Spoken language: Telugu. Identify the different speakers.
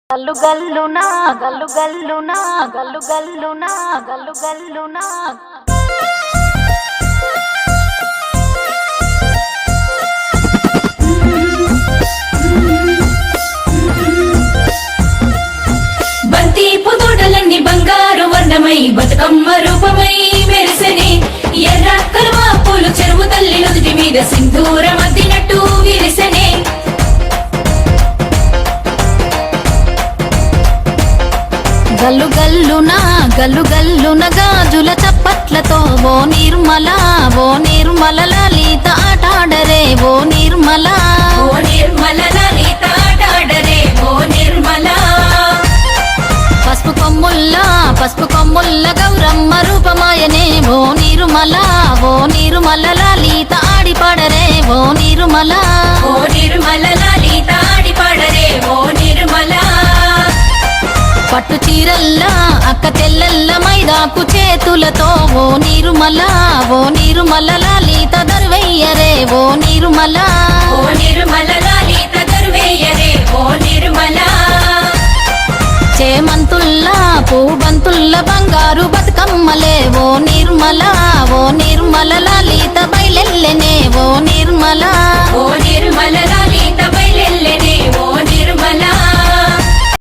Speaker 1: గల్లు గల్లునా గల్లు గల్లునా గల్లు గల్లునా గల్లు గల్లునా
Speaker 2: బంతి పొదోటలన్నీ బంగారు వర్ణమై బతుకమ్మ రూపమై మెరిసెనే ఎర్ర కలువ పూలు చెరువు తల్లి నుదుటి మీద సింధూరం అద్దినట్టు విరిసెనే
Speaker 1: గల్లు గల్లునా గల్లు గల్లున గాజుల చప్పట్లతో ఓ నిర్మల లలిత ఆటాడరే ఓ నిర్మల
Speaker 2: లలిత ఆటాడరే ఓ నిర్మల
Speaker 1: పసుపు కొమ్ముల్ల గౌరమ్మ రూపమాయనే ఓ నిర్మల లలిత ఆడిపాడరే ఓ నిర్మల
Speaker 2: లలిత ఆడిపాడరే ఓ నిర్మల
Speaker 1: పట్టు చీరల్లా అక్క తెల్లల్ల మైదాకు చేతులతో ఓ నిర్మల లలిత దర్వయ్యరే ఓ నిర్మల
Speaker 2: లలిత దర్వేయరే ఓ నిర్మల
Speaker 1: చేమంతుల్లా పూబంతుల్ల బంగారు బతుకమ్మలే ఓ నిర్మల